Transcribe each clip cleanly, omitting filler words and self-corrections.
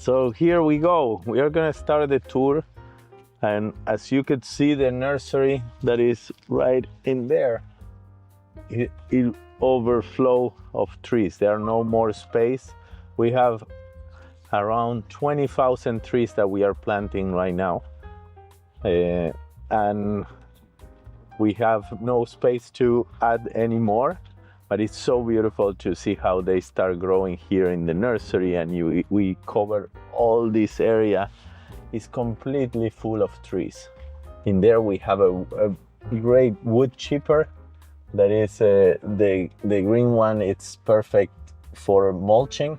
So here we go. We are gonna start the tour, and as you could see, the nursery that is right in there, it overflow of trees. There are no more space. We have around 20,000 trees that we are planting right now, and we have no space to add any more. But it's so beautiful to see how they start growing here in the nursery, and we cover all this area. It's completely full of trees. In there we have a great wood chipper that is the green one. It's perfect for mulching,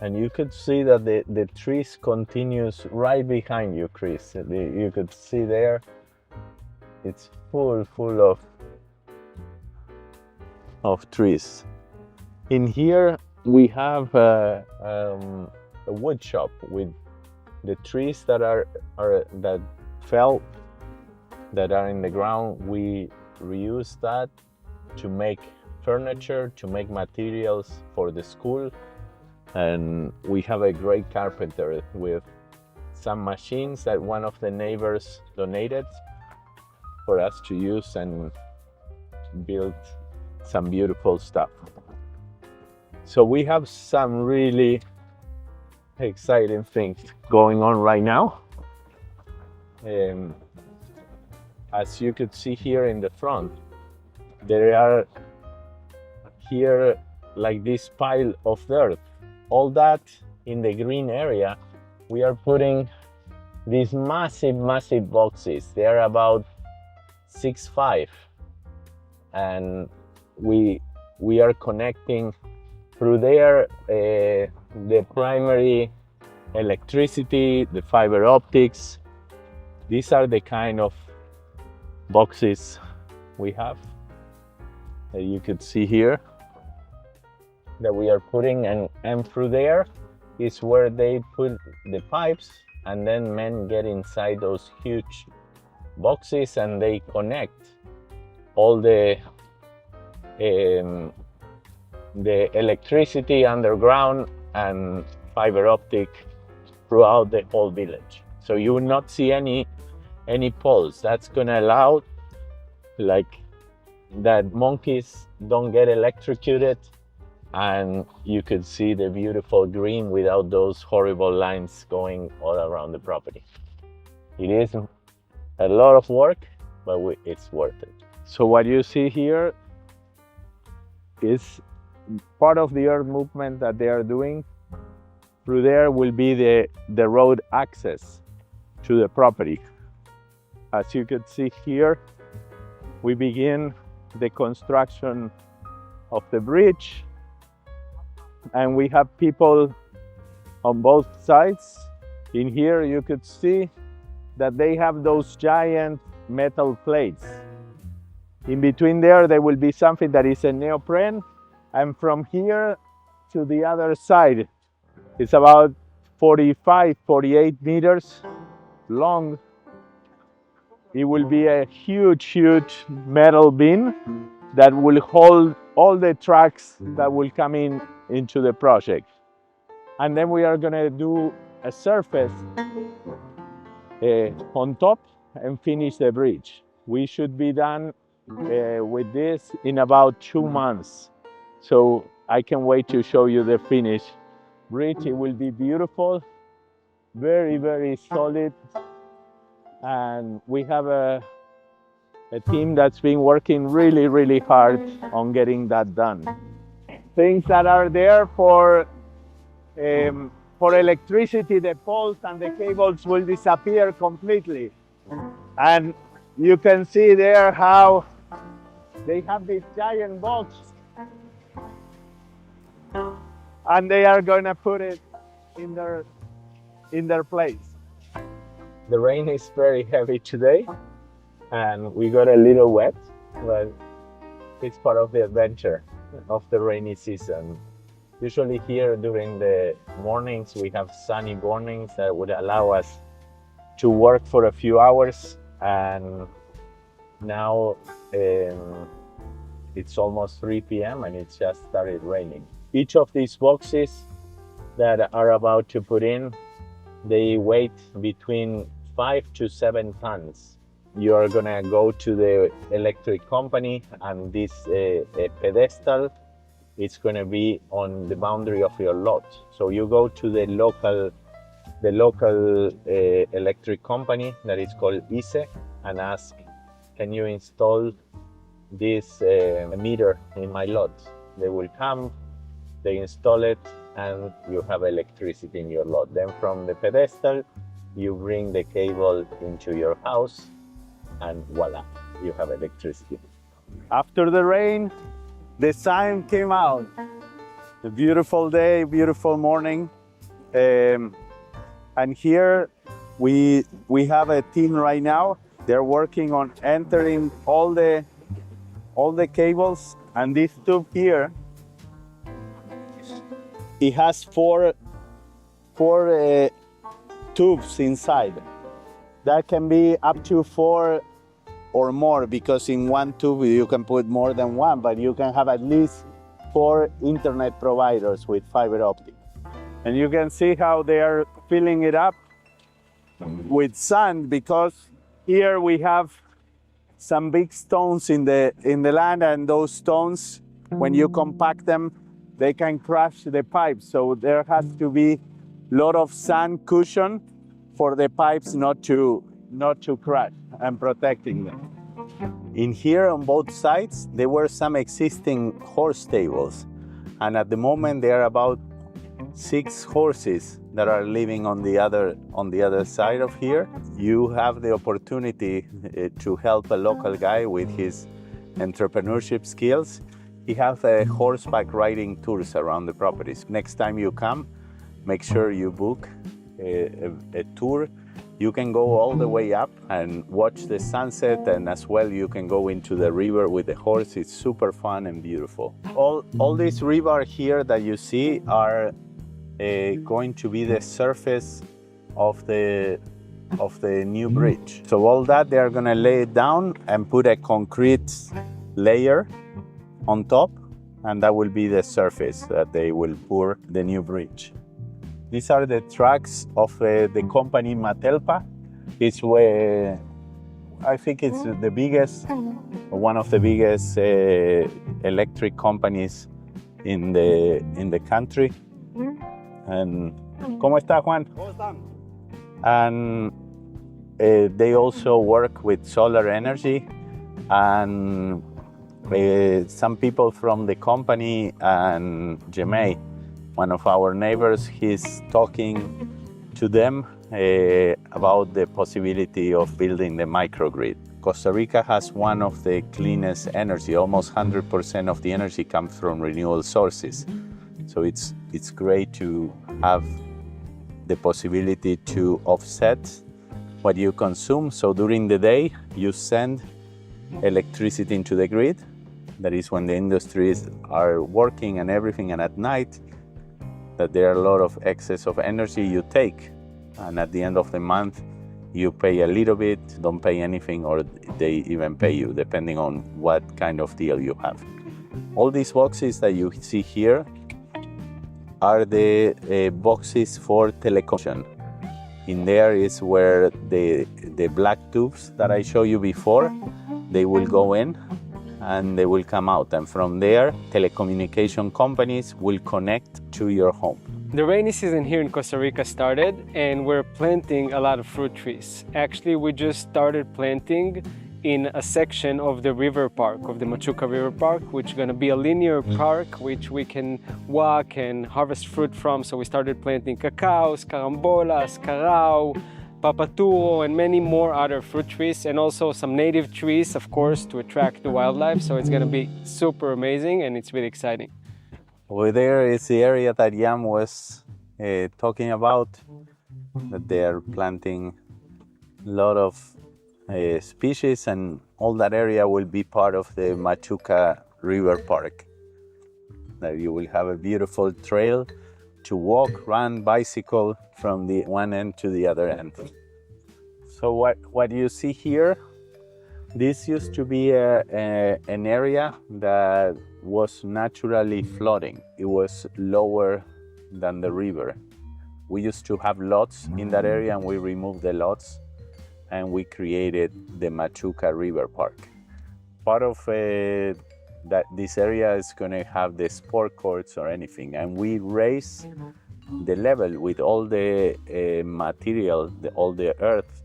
and you could see that the trees continues right behind you, Chris. You could see there it's full of trees. In here we have a wood shop with the trees that that fell, that are in the ground. We reuse that to make furniture, to make materials for the school, and we have a great carpenter with some machines that one of the neighbors donated for us to use and build some beautiful stuff. So we have some really exciting things going on right now. As you could see here in the front, there are here like this pile of dirt. All that in the green area, we are putting these massive boxes. They are about 6'5", and we are connecting through there the primary electricity, the fiber optics. These are the kind of boxes we have that you could see here that we are putting, and through there is where they put the pipes, and then men get inside those huge boxes and they connect all the electricity underground and fiber optic throughout the whole village. So you will not see any poles. That's gonna allow like that monkeys don't get electrocuted, and you could see the beautiful green without those horrible lines going all around the property. It is a lot of work, but it's worth it. So what you see here is part of the earth movement that they are doing. Through there will be the road access to the property. As you could see here, we begin the construction of the bridge, and we have people on both sides. In here you could see that they have those giant metal plates. In between there will be something that is a neoprene, and from here to the other side, it's about 48 meters long. It will be a huge metal bin that will hold all the trucks that will come into the project. And then we are gonna do a surface on top and finish the bridge. We should be done with this in about 2 months. So I can wait to show you the finished bridge. It will be beautiful, very solid. And we have a team that's been working really hard on getting that done. Things that are there for electricity, the poles and the cables will disappear completely. And you can see there how they have this giant box, and they are gonna put it in their place. The rain is very heavy today, and we got a little wet, but it's part of the adventure of the rainy season. Usually here during the mornings, we have sunny mornings that would allow us to work for a few hours, and now it's almost 3 p.m. and it just started raining. Each of these boxes that are about to put in, they weigh between 5 to 7 tons. You are gonna go to the electric company, and this pedestal, it's gonna be on the boundary of your lot. So you go to the local electric company that is called ICE and ask, can you install this meter in my lot? They will come, they install it, and you have electricity in your lot. Then from the pedestal, you bring the cable into your house, and voila, you have electricity. After the rain, the sun came out. A beautiful day, beautiful morning. And here we have a team right now. They're working on entering all the cables, and this tube here, it has four tubes inside. That can be up to 4 or more, because in one tube you can put more than one, but you can have at least 4 internet providers with fiber optic. And you can see how they are filling it up with sand, because here we have some big stones in the land, and those stones, when you compact them, they can crush the pipes. So there has to be a lot of sand cushion for the pipes not to crash, and protecting them. In here on both sides, there were some existing horse stables, and at the moment there are about 6 horses that are living on the other side of here. You have the opportunity to help a local guy with his entrepreneurship skills. He has horseback riding tours around the properties. Next time you come, make sure you book a tour. You can go all the way up and watch the sunset, and as well you can go into the river with the horse. It's super fun and beautiful. All these rebar here that you see are going to be the surface of the new bridge. So all that, they are going to lay it down and put a concrete layer on top, and that will be the surface that they will pour the new bridge. These are the tracks of the company Matelpa. It's where I think it's the biggest, one of the biggest electric companies in the country. And ¿cómo está, Juan? ¿Cómo están? And they also work with solar energy, and some people from the company, and Jemay, one of our neighbors, he's talking to them about the possibility of building the microgrid. Costa Rica has one of the cleanest energy. Almost 100% of the energy comes from renewable sources. So it's great to have the possibility to offset what you consume. So during the day, you send electricity into the grid. That is when the industries are working and everything. And at night, that there are a lot of excess of energy you take. And at the end of the month, you pay a little bit, don't pay anything, or they even pay you, depending on what kind of deal you have. All these boxes that you see here are the boxes for telecommunication. In there is where the black tubes that I showed you before, they will go in and they will come out. And from there, telecommunication companies will connect to your home. The rainy season here in Costa Rica started, and we're planting a lot of fruit trees. Actually, we just started planting in a section of the river park, of the Machuca River Park, which is going to be a linear park which we can walk and harvest fruit from. So we started planting cacaos, carambolas, carao, papaturo, and many more other fruit trees, and also some native trees, of course, to attract the wildlife. So it's going to be super amazing, and it's really exciting. Over there is the area that Jan was talking about, that they are planting a lot of species, and all that area will be part of the Machuca River Park. That you will have a beautiful trail to walk, run, bicycle from the one end to the other end. So what you see here, this used to be an area that was naturally flooding. It was lower than the river. We used to have lots in that area, and we removed the lots and we created the Machuca River Park. Part of that this area is going to have the sport courts or anything, and we raise the level with all the material, all the earth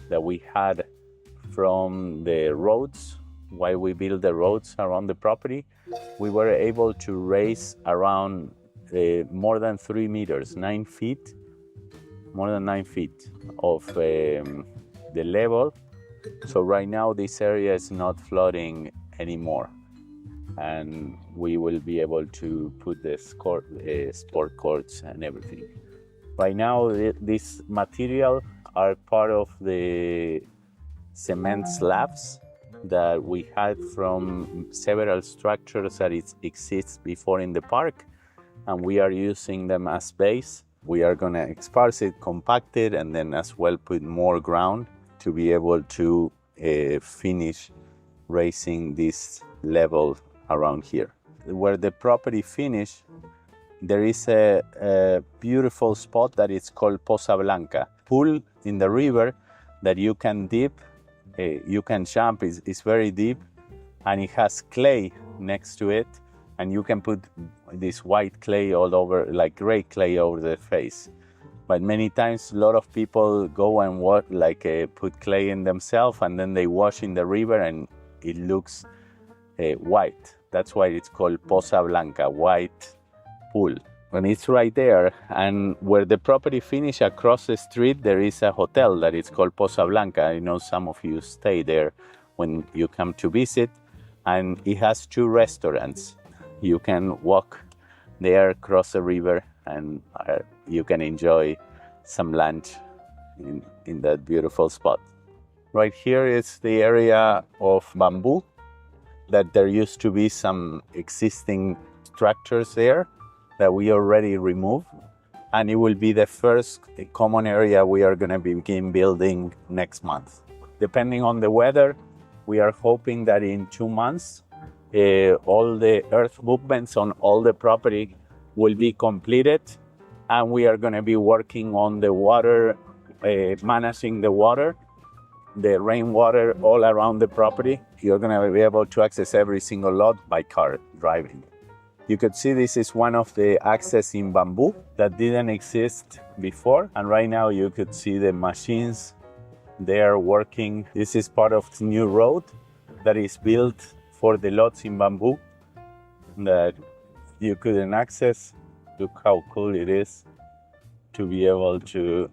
that we had from the roads. While we built the roads around the property, we were able to raise around more than 3 meters, 9 feet, more than 9 feet of the level. So right now this area is not flooding anymore, and we will be able to put the sport courts and everything. Right now this material are part of the cement slabs that we had from several structures that exist before in the park, and we are using them as base. We are going to esparce it, compact it, and then as well put more ground to be able to finish raising this level around here. Where the property finish, there is a beautiful spot that is called Poza Blanca, pool in the river that you can dip, you can jump. It's very deep, and it has clay next to it, and you can put this white clay all over, like gray clay over the face. But many times, a lot of people go and put clay in themselves, and then they wash in the river, and it looks white. That's why it's called Poza Blanca, white pool. And it's right there, and where the property finish across the street, there is a hotel that is called Poza Blanca. I know some of you stay there when you come to visit, and it has 2 restaurants. You can walk there, cross the river, and you can enjoy some lunch in that beautiful spot. Right here is the area of bamboo, that there used to be some existing structures there that we already removed, and it will be the first common area we are going to begin building next month. Depending on the weather, we are hoping that in 2 months, all the earth movements on all the property will be completed, and we are going to be working on the water, managing the water, the rainwater all around the property. You're going to be able to access every single lot by car driving. You could see this is one of the access in bamboo that didn't exist before, and right now you could see the machines there working. This is part of the new road that is built for the lots in bamboo that you couldn't access. Look how cool it is to be able to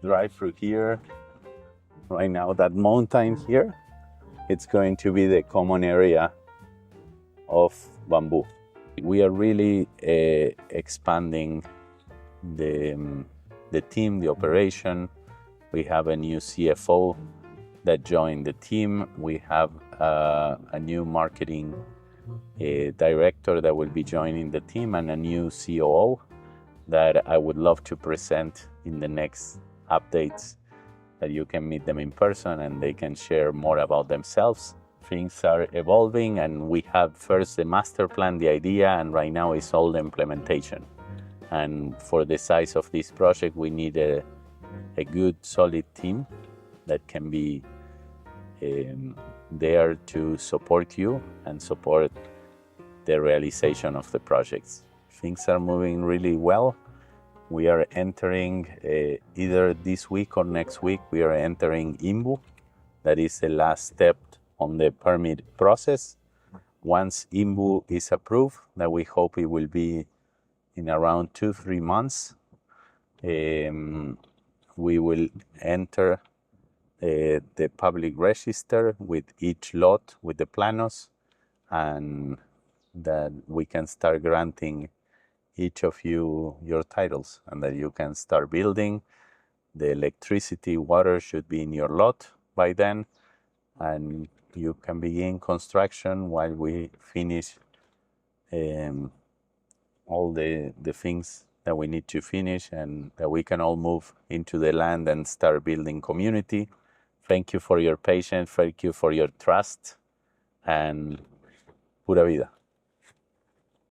drive through here. Right now, that mountain here, it's going to be the common area of bamboo. We are really expanding the team, the operation. We have a new CFO that joined the team. We have a new marketing director that will be joining the team, and a new COO that I would love to present in the next updates, that you can meet them in person and they can share more about themselves. Things are evolving, and we have first the master plan, the idea, and right now it's all the implementation. And for the size of this project, we need a good, solid team that can be there to support you and support the realization of the projects. Things are moving really well. We are entering either this week or next week, we are entering IMBU. That is the last step on the permit process. Once IMBU is approved, that we hope it will be in around 2-3 months, we will enter the public register with each lot, with the planos, and that we can start granting each of you your titles, and that you can start building. The electricity, water should be in your lot by then, and you can begin construction while we finish all the things that we need to finish, and that we can all move into the land and start building community. Thank you for your patience, thank you for your trust, and pura vida.